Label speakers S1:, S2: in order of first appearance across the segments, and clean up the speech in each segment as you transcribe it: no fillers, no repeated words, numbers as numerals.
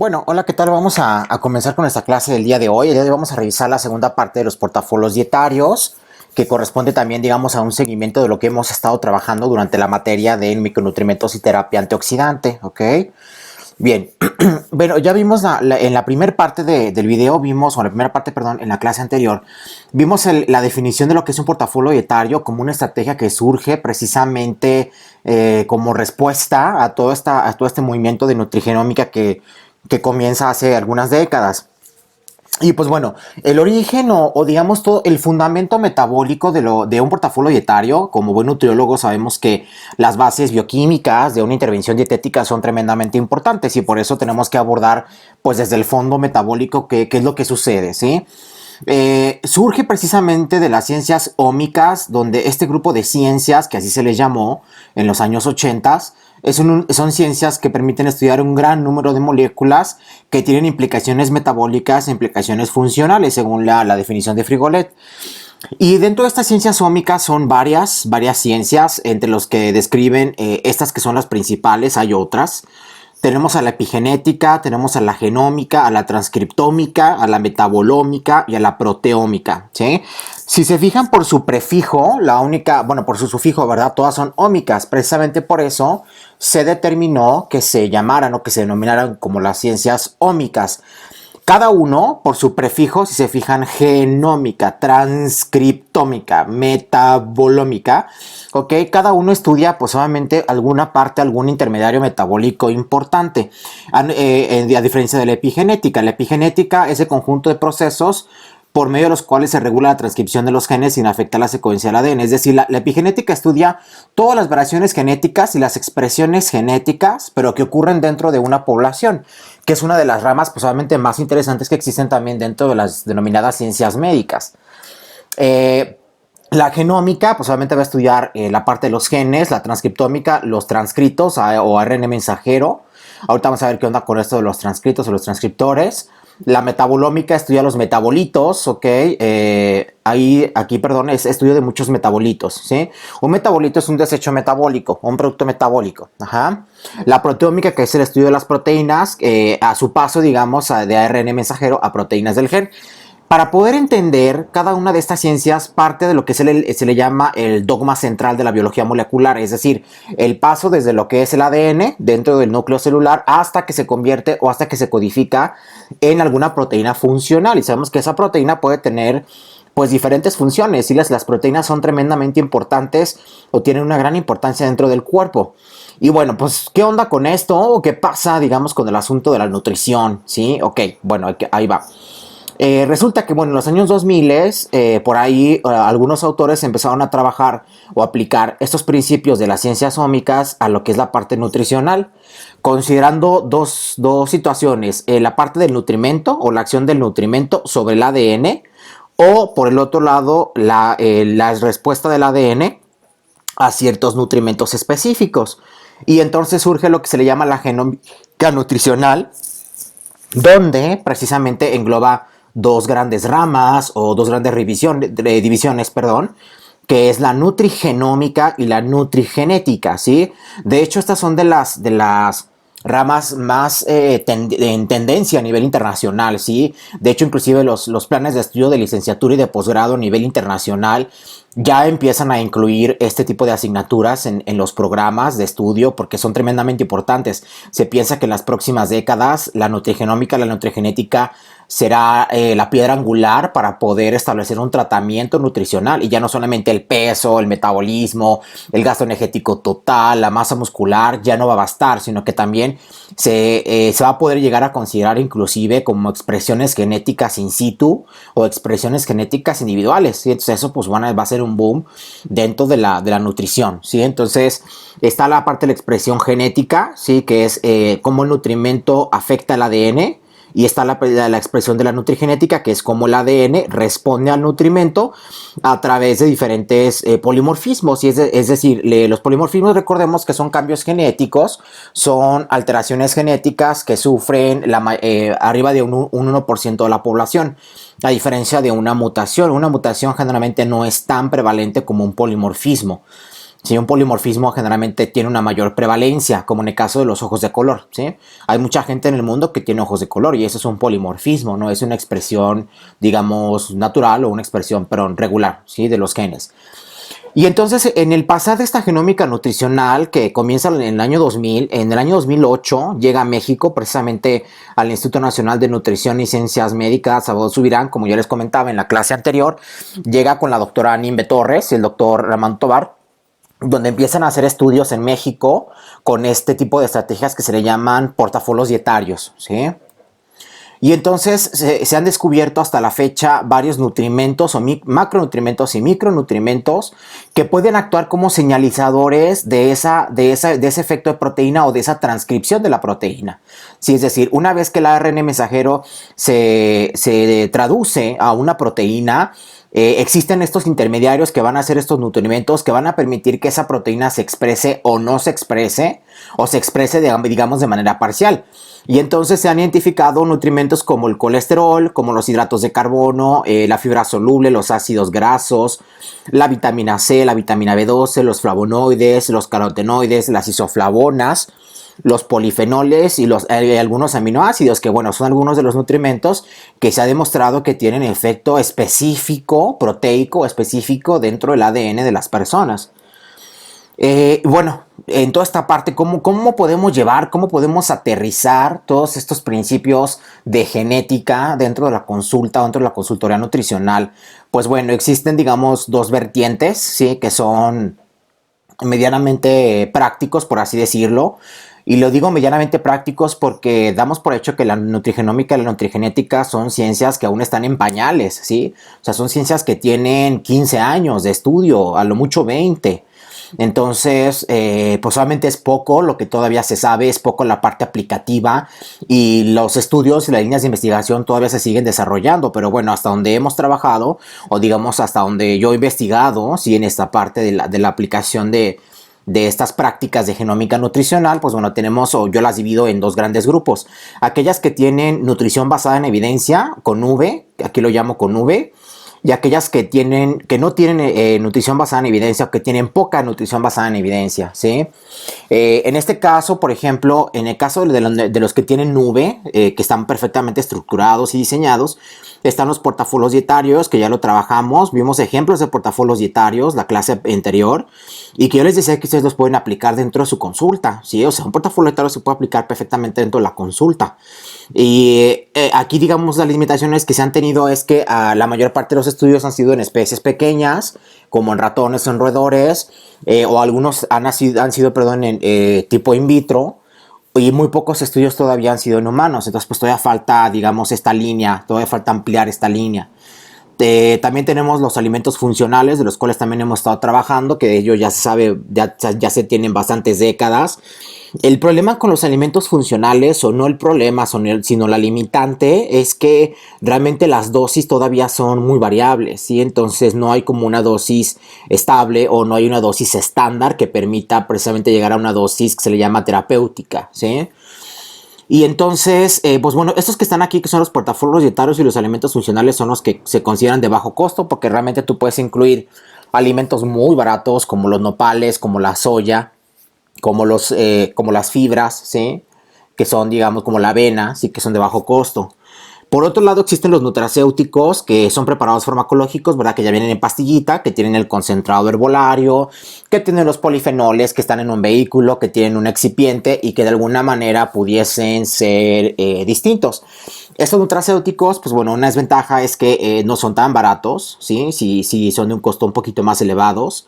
S1: Bueno, hola, ¿qué tal? Vamos a comenzar con esta clase del día de hoy. El día de hoy vamos a revisar la segunda parte de los portafolios dietarios, que corresponde también, digamos, a un seguimiento de lo que hemos estado trabajando durante la materia de micronutrientes y terapia antioxidante, ¿ok? Bien, bueno, ya vimos en la primera parte del video, vimos, o en la primera parte, perdón, en la clase anterior, vimos la definición de lo que es un portafolio dietario como una estrategia que surge precisamente como respuesta a todo este movimiento de nutrigenómica que comienza hace algunas décadas. Y pues bueno, el origen o digamos todo el fundamento metabólico de un portafolio dietario, como buen nutriólogo sabemos que las bases bioquímicas de una intervención dietética son tremendamente importantes y por eso tenemos que abordar pues desde el fondo metabólico qué es lo que sucede, ¿sí? Surge precisamente de las ciencias ómicas, donde este grupo de ciencias, que así se les llamó en los años 80, son ciencias que permiten estudiar un gran número de moléculas que tienen implicaciones metabólicas e implicaciones funcionales, según la definición de Frigolet. Y dentro de estas ciencias ómicas son varias ciencias, entre los que describen estas que son las principales, hay otras. Tenemos a la epigenética, tenemos a la genómica, a la transcriptómica, a la metabolómica y a la proteómica, ¿sí? Si se fijan por su prefijo, por su sufijo, ¿verdad? Todas son ómicas. Precisamente por eso se determinó que se llamaran o que se denominaran como las ciencias ómicas. Cada uno, por su prefijo, si se fijan, genómica, transcriptómica, metabolómica, ¿ok? Cada uno estudia, pues obviamente, alguna parte, algún intermediario metabólico importante, a diferencia de la epigenética. La epigenética es el conjunto de procesos por medio de los cuales se regula la transcripción de los genes sin afectar la secuencia del ADN. Es decir, la epigenética estudia todas las variaciones genéticas y las expresiones genéticas, pero que ocurren dentro de una población, que es una de las ramas posiblemente más interesantes que existen también dentro de las denominadas ciencias médicas. La genómica, pues obviamente va a estudiar la parte de los genes, la transcriptómica, los transcritos o ARN mensajero. Ahorita vamos a ver qué onda con esto de los transcritos o los transcriptores. La metabolómica estudia los metabolitos, ¿ok? Aquí, es estudio de muchos metabolitos, ¿sí? Un metabolito es un desecho metabólico, un producto metabólico, ajá. La proteómica, que es el estudio de las proteínas, a su paso, digamos, de ARN mensajero a proteínas del gen. Para poder entender cada una de estas ciencias, parte de lo que se le llama el dogma central de la biología molecular, es decir, el paso desde lo que es el ADN dentro del núcleo celular hasta que se convierte o hasta que se codifica en alguna proteína funcional. Y sabemos que esa proteína puede tener pues diferentes funciones y las proteínas son tremendamente importantes o tienen una gran importancia dentro del cuerpo. Y bueno, pues, ¿qué onda con esto? ¿O qué pasa, digamos, con el asunto de la nutrición? ¿Sí? Ok, bueno, ahí va. Resulta que, bueno, en los años 2000, por ahí algunos autores empezaron a trabajar o aplicar estos principios de las ciencias ómicas a lo que es la parte nutricional, considerando dos situaciones, la parte del nutrimento o la acción del nutrimento sobre el ADN, o por el otro lado, la respuesta del ADN a ciertos nutrimentos específicos. Y entonces surge lo que se le llama la genómica nutricional, donde precisamente engloba dos grandes ramas o dos grandes divisiones, que es la nutrigenómica y la nutrigenética, ¿sí? De hecho, estas son de las ramas más en tendencia a nivel internacional, ¿sí? De hecho, inclusive los planes de estudio de licenciatura y de posgrado a nivel internacional ya empiezan a incluir este tipo de asignaturas en los programas de estudio porque son tremendamente importantes. Se piensa que en las próximas décadas la nutrigenómica, la nutrigenética será la piedra angular para poder establecer un tratamiento nutricional y ya no solamente el peso, el metabolismo, el gasto energético total, la masa muscular ya no va a bastar, sino que también se va a poder llegar a considerar inclusive como expresiones genéticas in situ o expresiones genéticas individuales, ¿sí? Entonces eso pues va a ser un boom dentro de la nutrición, ¿sí? Entonces está la parte de la expresión genética, ¿sí? Que es cómo el nutrimento afecta el ADN. Y está la expresión de la nutrigenética, que es cómo el ADN responde al nutrimento a través de diferentes polimorfismos. Y es decir, los polimorfismos, recordemos que son cambios genéticos, son alteraciones genéticas que sufren arriba de un 1% de la población, a diferencia de una mutación. Una mutación generalmente no es tan prevalente como un polimorfismo. Sí, un polimorfismo generalmente tiene una mayor prevalencia, como en el caso de los ojos de color, ¿sí? Hay mucha gente en el mundo que tiene ojos de color y eso es un polimorfismo, no es una expresión, digamos, natural o una expresión, perdón, regular, ¿sí? De los genes. Y entonces, en el pasar de esta genómica nutricional que comienza en el año 2000, en el año 2008 llega a México precisamente al Instituto Nacional de Nutrición y Ciencias Médicas, Salvador Subirán, como ya les comentaba en la clase anterior, llega con la doctora Nimbe Torres y el doctor Ramón Tobar, donde empiezan a hacer estudios en México con este tipo de estrategias que se le llaman portafolios dietarios, ¿sí? Y entonces se han descubierto hasta la fecha varios nutrimentos o macronutrimentos y micronutrimentos que pueden actuar como señalizadores de ese efecto de proteína o de esa transcripción de la proteína. Sí, es decir, una vez que el ARN mensajero se traduce a una proteína, existen estos intermediarios que van a hacer estos nutrimentos que van a permitir que esa proteína se exprese o no se exprese, o se exprese, digamos, de manera parcial. Y entonces se han identificado nutrimentos como el colesterol, como los hidratos de carbono, la fibra soluble, los ácidos grasos, la vitamina C, la vitamina B12, los flavonoides, los carotenoides, las isoflavonas, los polifenoles y algunos aminoácidos, que bueno, son algunos de los nutrimentos que se ha demostrado que tienen efecto específico, proteico específico dentro del ADN de las personas. Bueno, en toda esta parte, ¿cómo cómo podemos aterrizar todos estos principios de genética dentro de la consulta, dentro de la consultoría nutricional? Pues bueno, existen, digamos, dos vertientes, ¿sí? Que son medianamente prácticos, por así decirlo. Y lo digo medianamente prácticos porque damos por hecho que la nutrigenómica y la nutrigenética son ciencias que aún están en pañales, ¿sí? O sea, son ciencias que tienen 15 años de estudio, a lo mucho 20. Entonces, pues solamente es poco lo que todavía se sabe, es poco la parte aplicativa y los estudios y las líneas de investigación todavía se siguen desarrollando, pero bueno, hasta donde hemos trabajado o digamos hasta donde yo he investigado, sí, en esta parte de la aplicación de estas prácticas de genómica nutricional, pues bueno, tenemos, o yo las divido en dos grandes grupos. Aquellas que tienen nutrición basada en evidencia, con V, aquí lo llamo con V, y aquellas que no tienen nutrición basada en evidencia o que tienen poca nutrición basada en evidencia, ¿sí? En este caso, por ejemplo, en el caso de los que tienen nube, que están perfectamente estructurados y diseñados, están los portafolios dietarios, que ya lo trabajamos, vimos ejemplos de portafolios dietarios, la clase anterior, y que yo les decía que ustedes los pueden aplicar dentro de su consulta, ¿sí? O sea, un portafolio dietario se puede aplicar perfectamente dentro de la consulta. Y aquí, digamos, las limitaciones que se han tenido es que la mayor parte de los estudios han sido en especies pequeñas, como en ratones o en roedores, o algunos han sido, perdón, en tipo in vitro, y muy pocos estudios todavía han sido en humanos. Entonces, pues todavía falta, digamos, esta línea, todavía falta ampliar esta línea. También tenemos los alimentos funcionales, de los cuales también hemos estado trabajando, que de ellos ya se sabe, ya se tienen bastantes décadas. El problema con los alimentos funcionales, o no el problema, sino la limitante, es que realmente las dosis todavía son muy variables, ¿sí? Entonces no hay como una dosis estable o no hay una dosis estándar que permita precisamente llegar a una dosis que se le llama terapéutica, ¿sí? Y entonces, pues bueno, estos que están aquí, que son los portafolios dietarios y los alimentos funcionales, son los que se consideran de bajo costo, porque realmente tú puedes incluir alimentos muy baratos, como los nopales, como la soya, como las fibras, ¿sí? Que son, digamos, como la avena, sí, que son de bajo costo. Por otro lado, existen los nutracéuticos, que son preparados farmacológicos, ¿verdad? Que ya vienen en pastillita, que tienen el concentrado herbolario, que tienen los polifenoles, que están en un vehículo, que tienen un excipiente y que de alguna manera pudiesen ser distintos. Estos nutracéuticos, pues bueno, una desventaja es que no son tan baratos, ¿sí? Sí, son de un costo un poquito más elevados.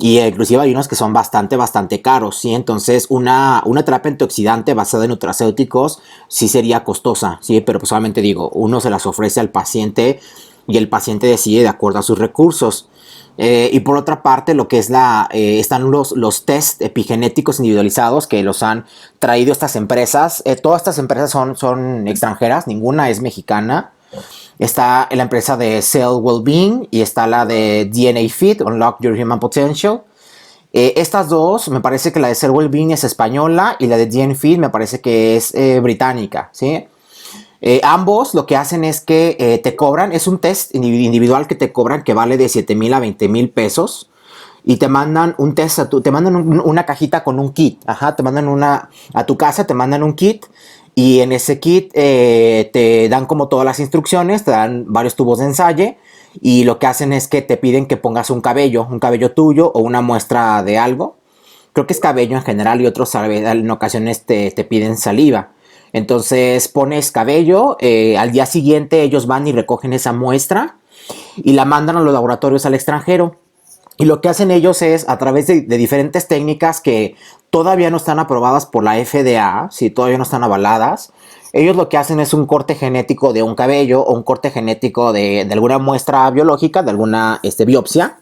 S1: Y inclusive hay unos que son bastante caros, ¿sí? Entonces una terapia antioxidante basada en nutracéuticos sí sería costosa, ¿sí? Pero pues solamente digo, uno se las ofrece al paciente y el paciente decide de acuerdo a sus recursos. Y por otra parte, lo que es están los test epigenéticos individualizados que los han traído estas empresas. Todas estas empresas son extranjeras, ninguna es mexicana. Está la empresa de Cell Wellbeing y está la de DNA Fit, Unlock Your Human Potential. Estas dos, me parece que la de Cell Wellbeing es española y la de DNA Fit me parece que es británica, ¿sí? Ambos lo que hacen es que te cobran, es un test individual que te cobran que vale de 7,000 a 20,000 pesos. y te mandan un test, te mandan una cajita con un kit, ajá, te mandan a tu casa, te mandan un kit y en ese kit te dan como todas las instrucciones, te dan varios tubos de ensayo y lo que hacen es que te piden que pongas un cabello tuyo o una muestra de algo. Creo que es cabello en general y otros en ocasiones te piden saliva. Entonces pones cabello, al día siguiente ellos van y recogen esa muestra y la mandan a los laboratorios al extranjero. Y lo que hacen ellos es, a través de diferentes técnicas que todavía no están aprobadas por la FDA, si todavía no están avaladas, ellos lo que hacen es un corte genético de un cabello o un corte genético de alguna muestra biológica, de alguna biopsia,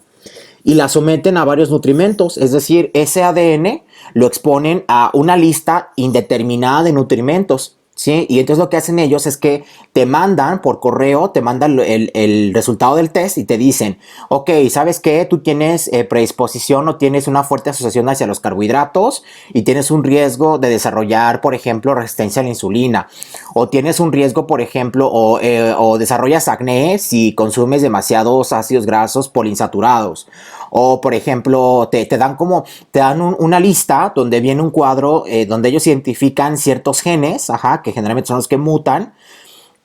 S1: y la someten a varios nutrimentos, es decir, ese ADN lo exponen a una lista indeterminada de nutrimentos. ¿Sí? Y entonces lo que hacen ellos es que te mandan por correo, te mandan el resultado del test y te dicen, ok, ¿sabes qué? Tú tienes predisposición o tienes una fuerte asociación hacia los carbohidratos y tienes un riesgo de desarrollar, por ejemplo, resistencia a la insulina. O tienes un riesgo, por ejemplo, o desarrollas acné si consumes demasiados ácidos grasos poliinsaturados. O, por ejemplo, te dan una lista donde viene un cuadro donde ellos identifican ciertos genes, ajá, que generalmente son los que mutan,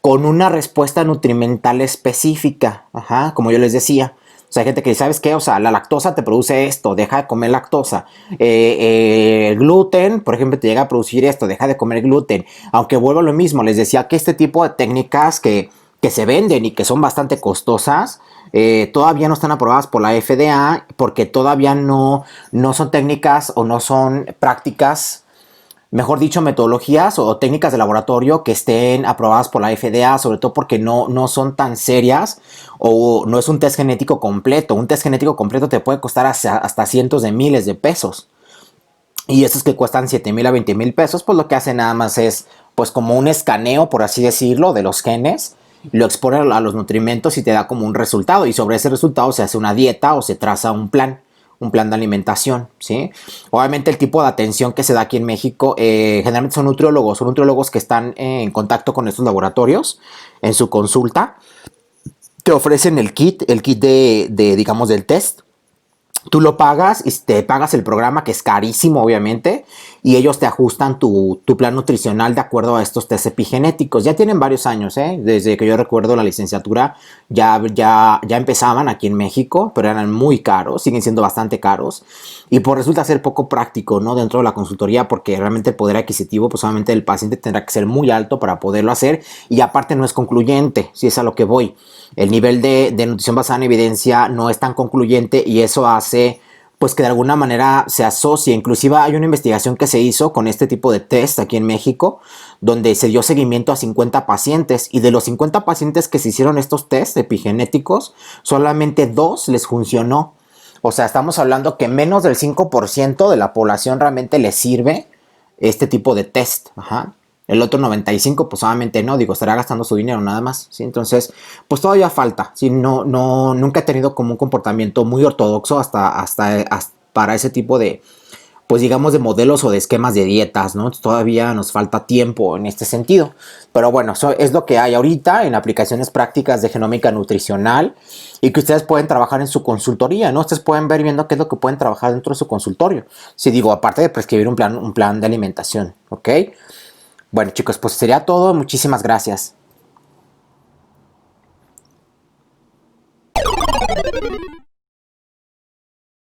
S1: con una respuesta nutrimental específica, ajá, como yo les decía. O sea, hay gente que dice, ¿sabes qué? O sea, la lactosa te produce esto, deja de comer lactosa. El gluten, por ejemplo, te llega a producir esto, deja de comer gluten. Aunque vuelvo a lo mismo, les decía que este tipo de técnicas que se venden y que son bastante costosas, todavía no están aprobadas por la FDA porque todavía no son técnicas o no son prácticas, mejor dicho, metodologías o técnicas de laboratorio que estén aprobadas por la FDA, sobre todo porque no son tan serias o no es un test genético completo. Un test genético completo te puede costar hasta cientos de miles de pesos. Y estos que cuestan 7,000 a 20,000 pesos, pues lo que hacen nada más es, pues como un escaneo, por así decirlo, de los genes, lo expone a los nutrimentos y te da como un resultado. Y sobre ese resultado se hace una dieta o se traza un plan de alimentación, ¿sí? Obviamente el tipo de atención que se da aquí en México, generalmente son nutriólogos que están en contacto con estos laboratorios en su consulta. Te ofrecen el kit digamos, del test. Tú lo pagas y te pagas el programa, que es carísimo, obviamente, y ellos te ajustan tu plan nutricional de acuerdo a estos test epigenéticos. Ya tienen varios años, ¿eh? Desde que yo recuerdo la licenciatura, ya empezaban aquí en México, pero eran muy caros, siguen siendo bastante caros, y pues resulta ser poco práctico, ¿no? Dentro de la consultoría, porque realmente el poder adquisitivo, pues obviamente el paciente tendrá que ser muy alto para poderlo hacer, y aparte no es concluyente, si es a lo que voy. El nivel de nutrición basada en evidencia no es tan concluyente y eso hace pues que de alguna manera se asocie. Inclusive hay una investigación que se hizo con este tipo de test aquí en México, donde se dio seguimiento a 50 pacientes y de los 50 pacientes que se hicieron estos test epigenéticos, solamente 2 les funcionó. O sea, estamos hablando que menos del 5% de la población realmente les sirve este tipo de test. Ajá. El otro 95, pues obviamente no, digo, estará gastando su dinero nada más, ¿sí? Entonces, pues todavía falta, ¿sí? Nunca he tenido como un comportamiento muy ortodoxo hasta para ese tipo de, pues digamos, de modelos o de esquemas de dietas, ¿no? Todavía nos falta tiempo en este sentido. Pero bueno, eso es lo que hay ahorita en aplicaciones prácticas de genómica nutricional y que ustedes pueden trabajar en su consultoría, ¿no? Ustedes pueden ver viendo qué es lo que pueden trabajar dentro de su consultorio. Si digo, aparte de prescribir un plan de alimentación, ¿ok? Bueno, chicos, pues sería todo. Muchísimas gracias.